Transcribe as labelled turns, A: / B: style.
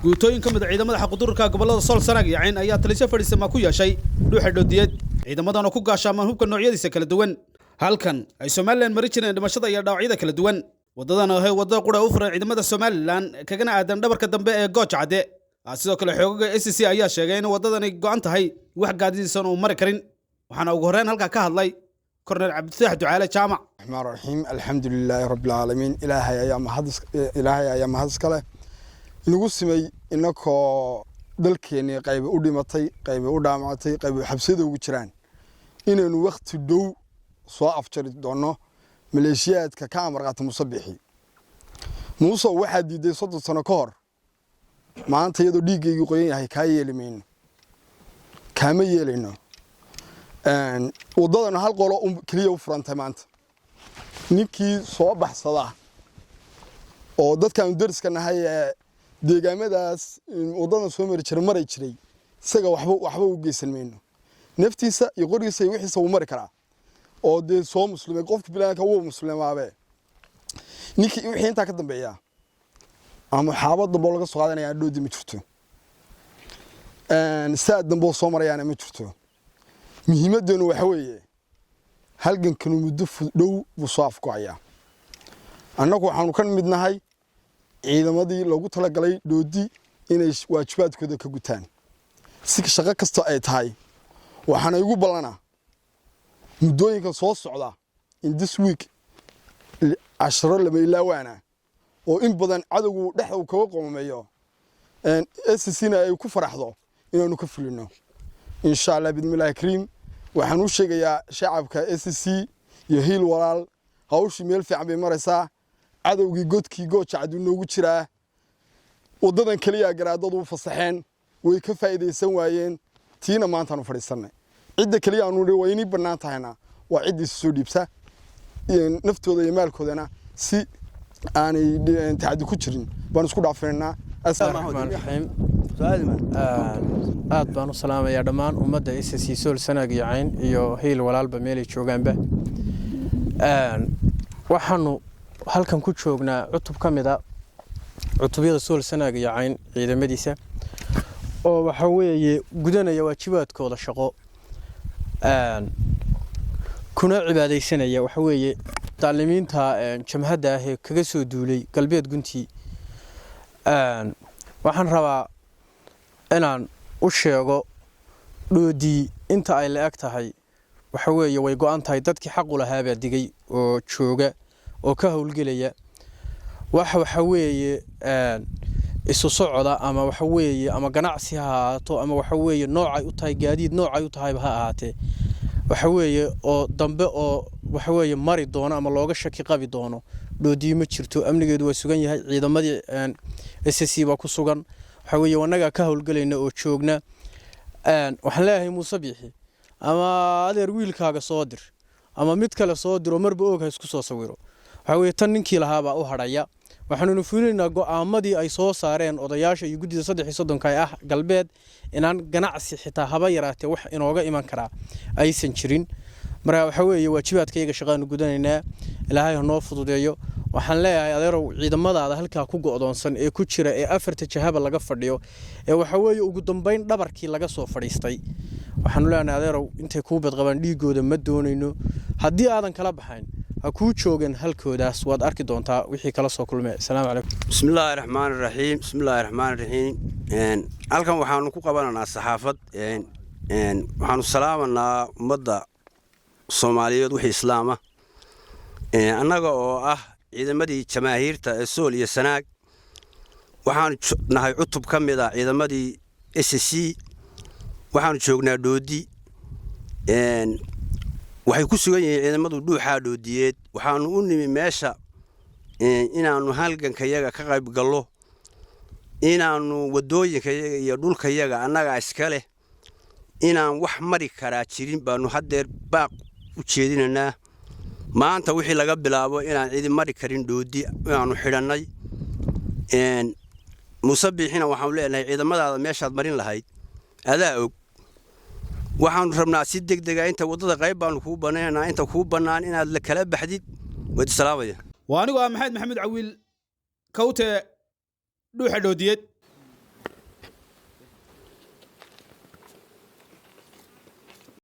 A: guutooyin ka mid ah ciidamada xaqudurka gobolada Sool Sanaag iyo Cayn ayaa talisyo fadhiisama ku yeeshay dhuuxa dhoodiyad ciidamadana ku gaashaamaan hubka noocyadiisa kala duwan halkan ay Soomaaliland mari jireen dhimashada iyo dhaawacyada kala duwan wadadana ay wadada qura u furan ciidamada Soomaaliland kagana aadan dhabarka dambe ee Gooja Cade sidoo kale xoogga SSC ayaa sheegay in wadadani go'an tahay wax gaadiidsan oo mari karin waxaana ugu horeen halka ka hadlay Korneel Cabdifaax Ducaale Jaamac
B: الرحمن الرحيم الحمد لله رب العالمين إلهي يا مهدس كله inagu simay inakoo dalkeeni qayb u dhimatay qayb u dhaamactay qayb xabsida ugu jiraan inaynu waqti dhow soo afjari doono maleeshiyaadka ka amarqaata musabixi muuso waxa diiday 30 sano ka hor maanta iyadoo dhiigaygu qoyan yahay ka yeelimayno kama yeelino wadadana hal qolo kaliya u furantay maanta ninkii soo baxsada oo dadkan dariska nahay deegaamadaas wadada soo mari jiray isaga waxba u geysan meeno naftiisa iyo qorigiisa iyo wixiisa uu mari karaa oo de soo muslimay qofka bilaanka uu muslimaabe ninkii wixii inta ka dambeeya ama xaabada boo laga soo qaadanaya dhoodi ma jirto saad dambe soo marayana ma jirto muhiimadeenu waxa weeye halgankan muddo dhow buu soo afkooya annagu waxaanu ka midnahay ciidamadii lagu tala galay doodi inay waajibaadkooda ka gutaan si shaqo kasta ay tahay waxaan igu balana muddooyinka soo socda in this week 10 laba ilaawana oo in badan cadawgu dhaxda kaga qomameeyo SSC-na ay ku faraxdo inaanu ka fulino insha Allah bidmillahi kareem waxaan u sheegayaa shacabka SSC iyo hiil walaal hawshii meel fiican bay maraysaa cadawgii godkii Gooja Cade noogu jiraa wadadan kaliya garaadadu u fasaxeen way ka faa'iideysan waayeen tiina maanta aanu fadhiisanay cidda kaliya aanu wayni banaan tahayna waa cid soo dhiibsa naftooda iyo maalkoodana si aanay taxaddi ku jirin baan isku dhaafaynaa
C: assalaamu alaykum aad baan u salaamayaa dhammaan ummadda SSC Sool Sanaag iyo Cayn iyo hiil walaalba meel ay joogaanba waxaanu halkan ku joognaa cutub ka mid ah cutubyada Sool Sanaag iyo Cayn ciidamadiisa oo waxa weeye gudanaya waajibaadkooda shaqo kuna cibaadeysanaya waxa weeye taalimiinta jamhadda ah ee kaga soo duulay galbeed guntii waxaan rabaa inaan u sheego dhoodii inta ay la eg tahay waxa weeye way go'an tahay dadkii xaq u lahaa baa digay oo jooga oo ka hawlgelaya waxa weeye isu socda ama waxa weeye ama ganacsi ha ahaato ama waxa weeye noocay u tahay gaadiid noocay u tahay ha ahaatee waxa weeye oo dambe oo waxa weeye mari doono ama looga shaki qabi doono dhoodii ma jirto amnigeedu waa sugan yahay ciidamadii SSC baa ku sugan waxa weeye wanaga ka hawlgelayna oo joogna waxaan leeyahay Muuse Biixi ama adeer wiilkaaga soo dir ama mid kale soo diro marba og ha isku soo sawiro waxa weeye tan ninkii lahaaba u hadhaya waxaanu fulineynaa go'aamadii ay soo saareen odayaasha iyo gudida 330 ah galbeed inaan ganacsi xitaa haba yaraatee wax inooga iman kara aysan jirin marka waxa weeye waajibaadkayga shaqaanu gudanaynaa ilaahay noo fududeeyo waxaan leeyahay adeerow ciidamadaada halka ku go'doonsan ee ku jira ee afarta jahaba laga fadhiyo ee waxa weeye ugu dambeyn dhabarkii laga soo fadhiistay waxaanu leenahay adeerow intay ku bad qaban dhiigooda ma doonayno haddii aadan kala baxayn ha ku joogan halkoodaas waad arki doontaa wixii kala soo kulmay assalaamu alaykum
D: bismillaahir rahmaanir rahiim halkan waxaanu ku qabananaa saxaafad waxaanu salaamanaa ummadda Soomaaliyeed wixii islaama annaga oo ah ciidamadii jamaahiirta ee Sool iyo Sanaag waxaanu nahay cutub ka mid ah ciidamadii SSC waxaanu joognaa dhoodi waxay ku sugan yihiin ciidamadu dhuuxa dhoodiyeed waxaanu u nimi meesha inaanu halgankayaga ka qayb gallo inaanu wadooyinkayaga iyo dhulkayaga annaga iska leh inaan wax mari karaa jirin baanu hadeer baaq u jeedinanaa maanta wixii laga bilaabo inaan cidi mari karin dhoodi inaanu xidhanay Muuse Biixina waxaan leenahay ciidamadaada meeshaad marin lahayd adaa og waxaan rabnaa si degdeg ah inta wadada qayb baanu ku banaanaa inta ku banaan inaad la kala baxdid wad salaamaya
A: waanigu Maxamed Maxamed Cawiil kawte dhuuxa dhoodiyad